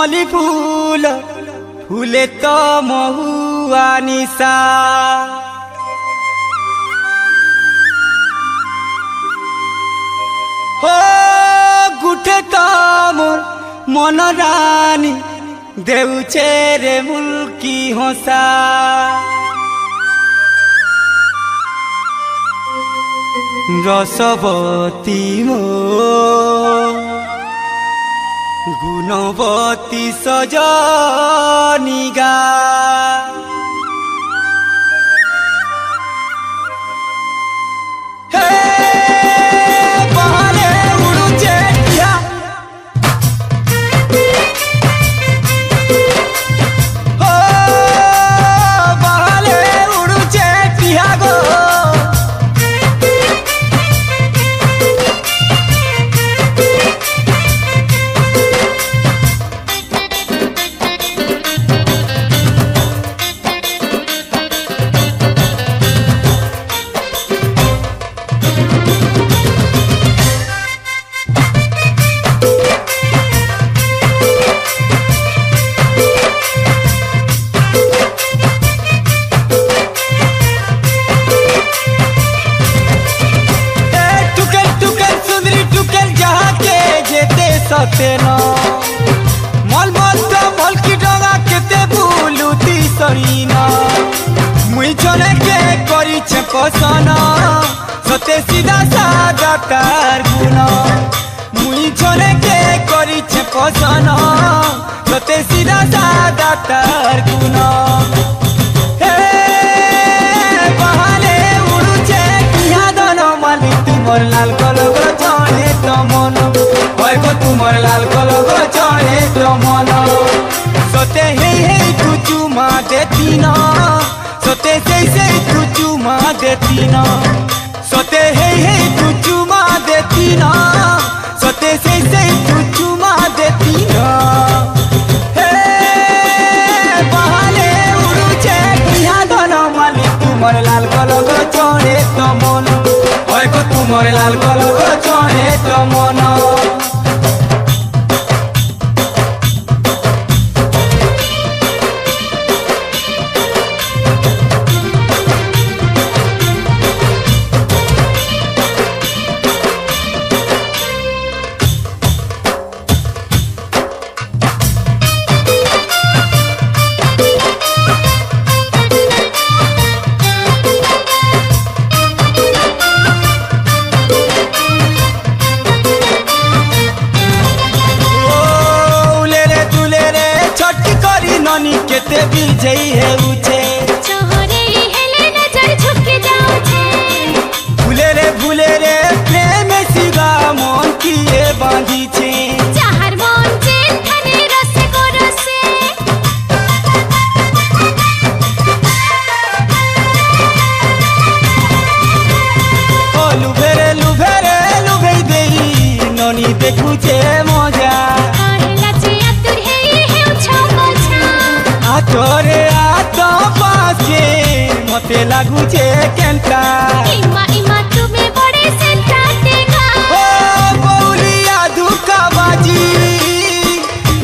मली फूल फूले तो महुआ निशा हो गुठे तो मोर मन रानी देउछे रे मुल्की हंसा रसवती मो गुणवती सजनिगा हे बहरे उड़ुचे टिया हो बहरे उड़ुचे टिया गो सतेना मल मल तो मल की डगा केते बुलुती सरीना मुई जने के करी छे पसना सते सीधा सादा तार गुना मुई जने के करी छे पसना सते सीधा सादा तार गुना हे बहाले उड़ुचे किया दोनो माली तुमर लाल कलग जाने तो मन तुमर लाल कलग चढ़े तो मन सते हे तू चुमा देती ना सते से तू चुमा देती ना सते हे तू चुमा देती ना सते से तू चुमा देती ना हे बहाले उड़ुचे किया दोनो माली तुमर लाल कलग चढ़े तो मन तुमर लाल कलग चढ़े तो मन केते बिजई है उछे चोहरे हेले नजर झुके जाओ छे भूले रे प्रेम सिगा मन किए बांधी छे चाहर मन जेल थाने रसे को रसे ओ लुभेरे लुभे देई ननी देखुचे मजा कहला जे आतुर हे छौ तोरे आतो पासे मते लागुचे केंटा इमा तुम्हें बड़े सेंटा देगा ओ बौलिया धुका बाजी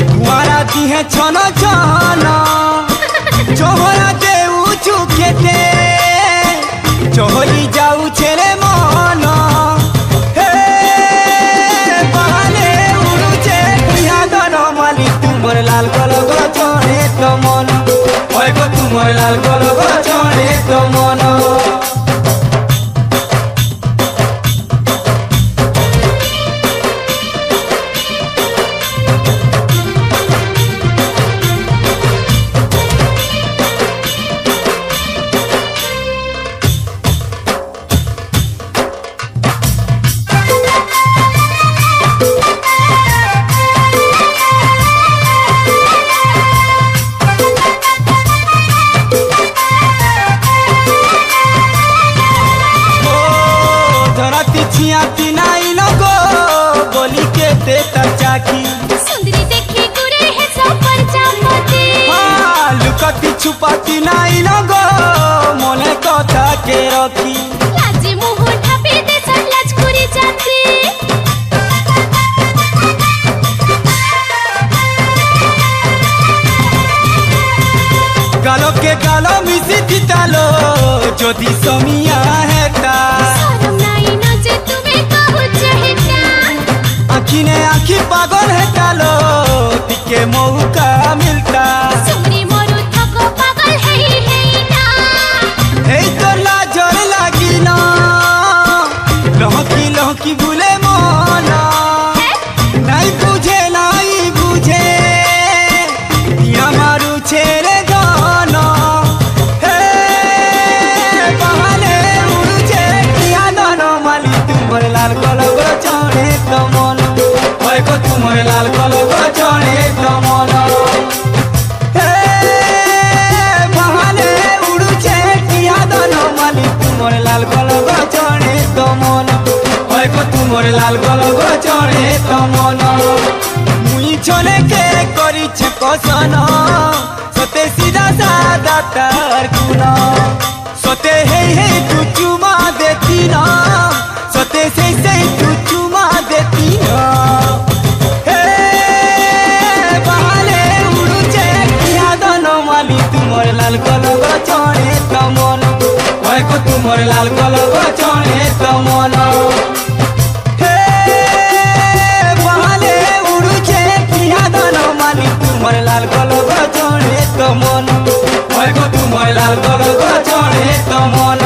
तुम्हारा दिहे छन छन चोहरा देउ चुकेते चोहली जाऊ छेले मन हे बहाले उड़ुचे किया दोनो माली तुमर लाल कलग चढ़े तो मन तुमर लाल कलग चढ़े तो मन सुंदरी देखी गुरे है सब पर जामती लुकती छुपाती नाई लगो मने कथा के रखी लाजी मुह ढापी दे सलाज कुरी जाती গালকে গাল মিশি দিতালো যদি সমিয়া হেতা শরম নাই না যে তুমি কহুছ হেটা আখিনে আখি পাগল হেতালো টিকে মৌকা মিলতা সুমরি মোরু থাকো পাগল হেই হেই না এই তো লাজর লাগিল লহকি লহকি বুলে মন নাই বুঝে আমারু ছেড়ে গন হে বাহানে উড়ুছে কিয়া দন মালি তোমার লাল কলগর চড়ে তমন হয় গো তোমার লাল কলগর চড়ে তমন হে বাহানে উড়ুছে কিয়া দন মালি তোমার লাল কলগর চড়ে তমন হয় গো তোমার লাল কলগর চড়ে তমন মুই ছলেকে করিছে কসন সতে সিধা সাদা তার গুণ সতে হেই তু চুমা দেতি না সতে সেই তু চুমা দেতি না হে বাহালে উড়ুছে কিয়া দন মালি তোমার লাল কলগ চড়ে তমন হয় গো তোমার লাল কলগ চড়ে তমন হে বাহালে উড়ুছে কিয়া দন মালি তোমার লাল কলগ চড়ে তমন হয় গো তোমার লাল কলগ চড়ে তমন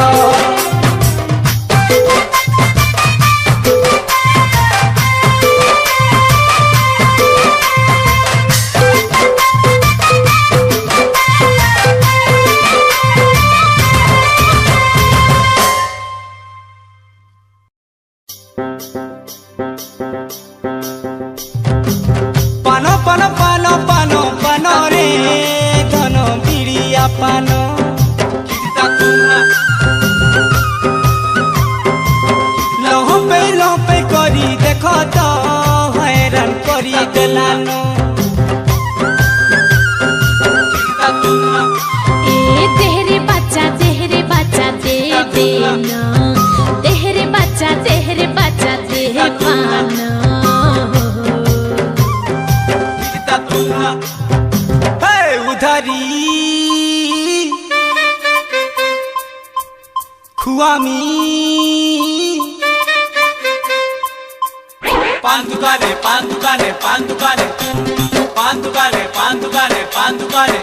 পান পান পান পান পান রে ধন বিড়িয়া পান লহপে করি দেখ তো হয়রান করি দেলান এ দেহরে বাচ্চা দে দে না দেহরে বাচ্চা দে পানা হে উধারি খুয়ামি পান দুকানে পান দুকানে পান দুকানে পান দুকানে পান দুকানে পান দুকানে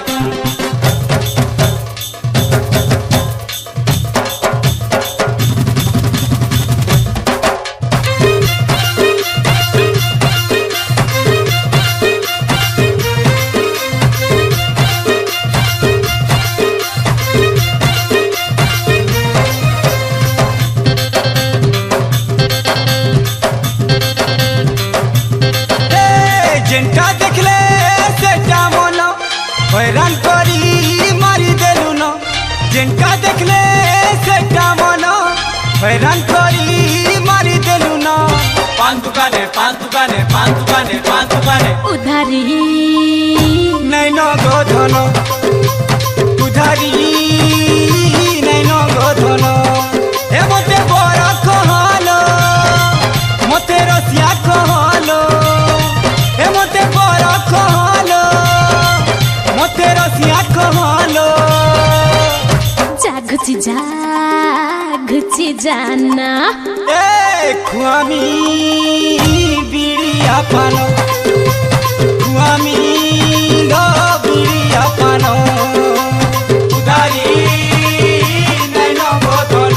যেটা দেখলে সেটা মন হয়রান করি মারি দেলু ন যেটা দেখলে সেটা মন হয়রান করি মারি দেলু ন পান দুকানে পান দুকানে পান দুকানে পান দুকানে উধারি নাই ন গোধন উধারি নাই ন গোধন হে মতে বড় কহলো মতে রসিয়া কহলো হে মতে বড় কহলো মতে রসিয়া কহলো জাগুচি জানা এ খুয়ামি বিড়িয়া পান খুয়ামি গো বিড়িয়া পান উধারি নাই ন গোধন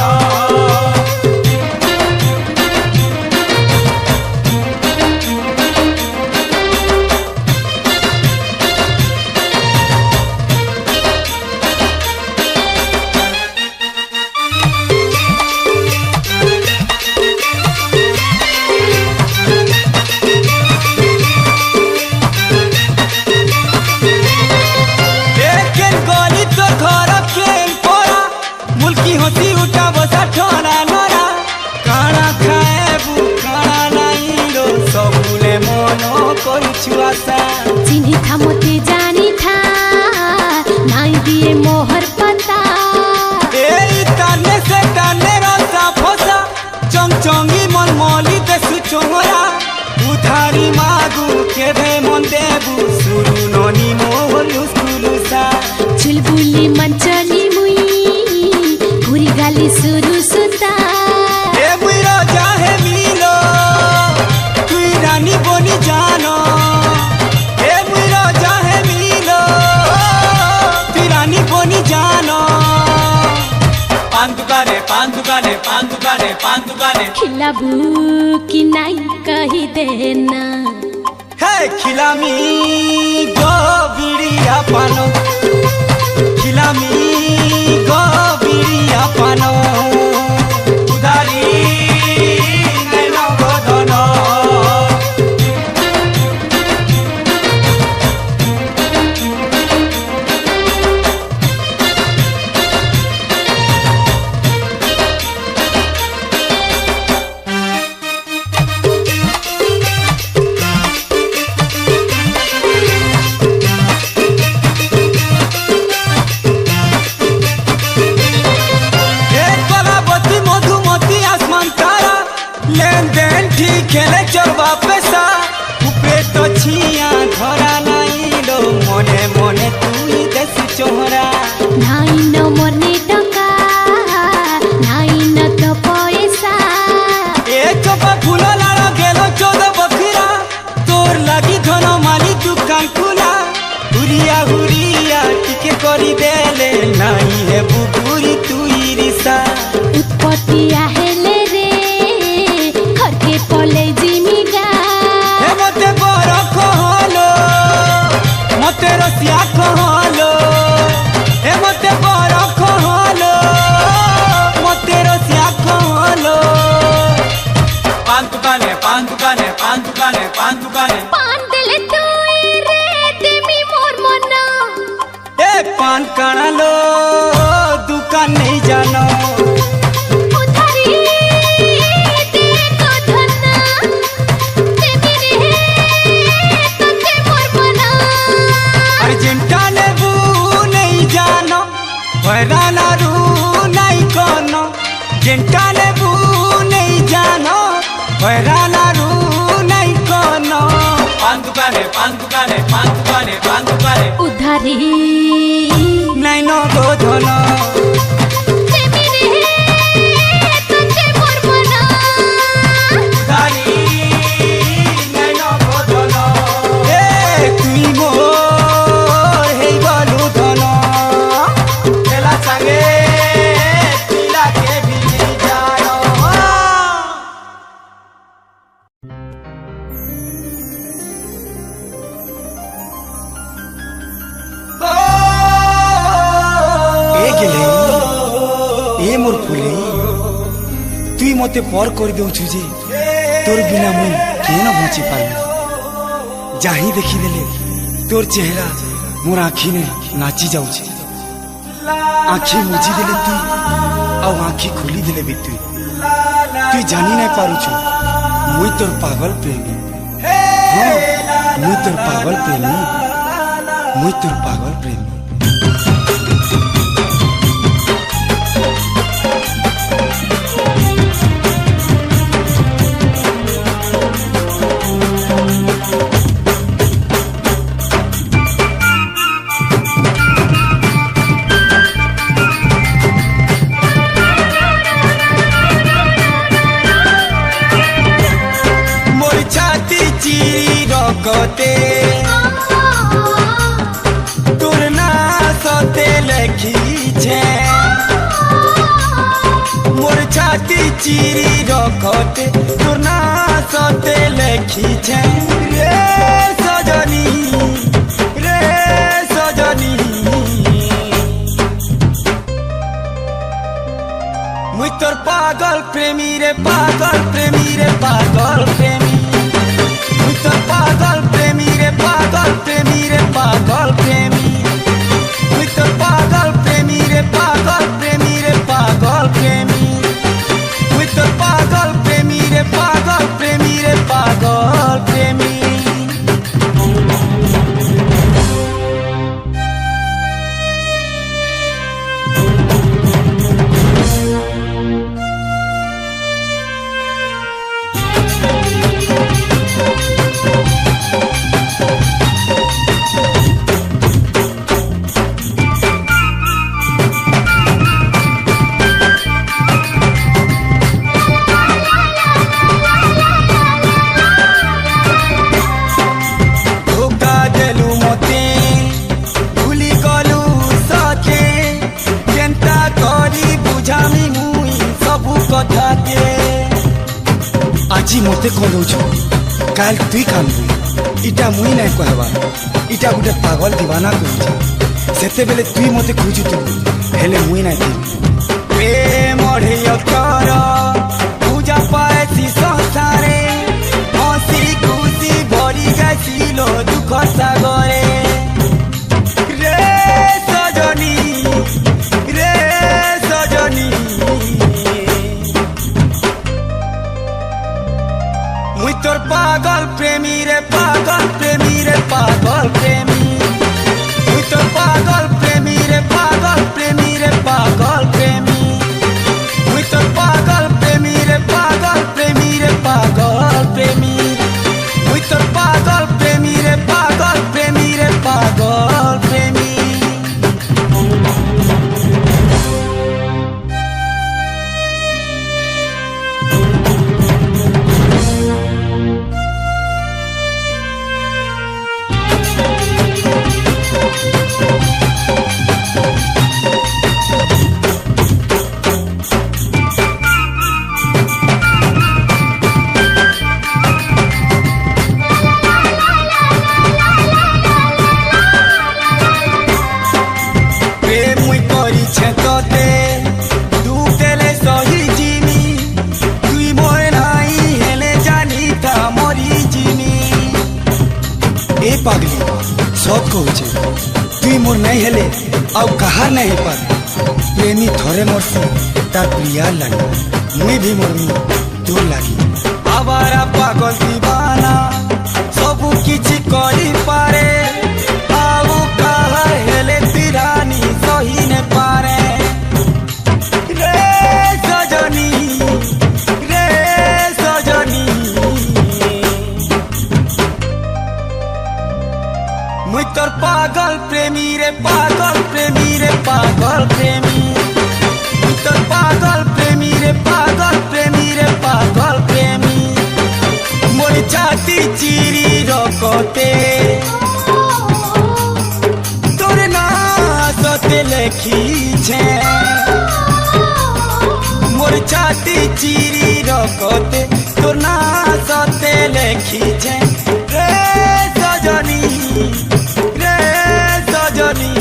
दुकाने पान दुकाने पान दुकाने पान दुकाने खिलाबू कि नहीं कही देना हे खिलामी गो बिड़िया पानो खिलामी गो बिड़िया पानो उधारी नैनो गोधनो खेले चलवा पैसा उपे तो छिया धरा नहीं लो मने मने तू ही देश चोहरा नहीं न मने टका नहीं न तो पैसा ए चोपा फूलो लाड़ा गेलो 14 बखरा तोर लगी धन माली दुकान खुला हुरिया हुरिया टिके करी देले नहीं है बुबुरी तू इरिसा उत्पत्तिया हेले रे घर के पले जिमिगा हे मते बर कहलो मते रसिया कहलो हे मते बर कहलो मते रसिया कहलो पान दुकाने पान दुकाने पान दुकाने पान दुकाने पान दिले तू रे देमी मोर मना ए पान कानालो दुकान नहीं जानो उधारी दे गोधना देमी रे तते मोर मना अर्जेंटा ने बू नहीं जानो वराना रू नहीं कोनो जेंटा ने बू नहीं जानो वराना रू नहीं कोनो पान दुकाने पान दुकाने पान दुकाने पान दुकाने उधारी नहीं नो गोधनो देमी रे तते मोर मना उधारी नहीं नो गोधनो ए तुई मोर हे गलु धनो खेला संगे पिला के भी जानो ए गेले ए मोर फुले तुई मते पर कर देउछु जे तोर बिना मुई केन बंची पाई जाही देखी देले तोर चेहरा मोर आँखी ने नाची जाउछे आँखी मुझी देले तू आ आँखी खोली देले भी तू जानी नहीं पारुछु मुई तोर पागल प्रेमी हाँ मुई तोर पागल प्रेमी मुई तोर पागल प्रेमी मोर छाती चिरी रखते तोर ना सते लखी छे मोर छाती चिरी रखते तोर ना सते लखी छे रे सजनी मुई तोर पागल प्रेमी रे पागल प्रेमी रे पागल प्रेमी मुई तोर पागल प्रेमी रे पागल प्रेमी रे पागल प्रेमी मुई तोर पागल प्रेमी रे पागल प्रेमी रे पागल प्रेमी मुई तोर पागल प्रेमी रे पागल प्रेमी रे पागल प्रेमी আজি মতে কন্দৌছ কাল তুই কান্দু ইটা মুই নাই কহবা ইটা গোটে পাগল দিবানা কইছে সেতেবেলে তুই মতে খুঁজুথিবু হেলে মুই নাই দিবি প্রেমঢ়ি অক্ষর পূজা পাইছি সংসারে হসি খুশি ভরি যাইছিল দুঃখ সাগরে রে সজনী রে সজনী মুই তোর পাগল প্রেমী রে পাগল প্রেমী রে পাগল প্রেমী মুই তোর পাগল প্রেমী রে পাগল প্রেমী রে পাগল প্রেমী মুই তোর পাগল প্রেমী রে পাগল প্রেমী রে পাগল প্রেমী মুই তোর পাগল প্রেমী রে পাগল প্রেমী রে পাগল প্রেমী প্রেম মুই করিছে তোতে দুঃখ দেলে সহি জিমি তুই মোর নাই হেলে জানি তা মরি জিমি এ পাগলি সব কହୁছে তুই মোর নাই হেলে আউ কাহার নাই হেপারে প্রেমী থরে মরছি তার প্রিয়ার লাগি মুই ভি মরমি তোর লাগি আবারা পাগল দিবানা সবু কিছু করি পারে আউ কাহা হেলে তিরানি সহি নে পারে রে সজনী রে সজনী মুই তোর পাগল প্রেমী রে পাগল প্রেমী রে পাগল প্রেমী মুই তোর পাগল প্রেমী রে পাগল প্রেমী রে পাগল প্রেমী মোর ছাতি চিরি রকতে তোর না সতে লেখিছে মোর ছাতি চিরি রকতে তোর না সতে লেখিছে রে সজনী রে সজনী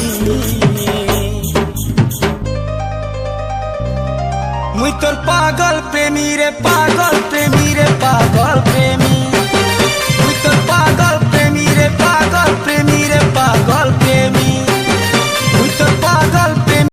মুই তোর পাগল প্রেমী রে পাগল প্রেমী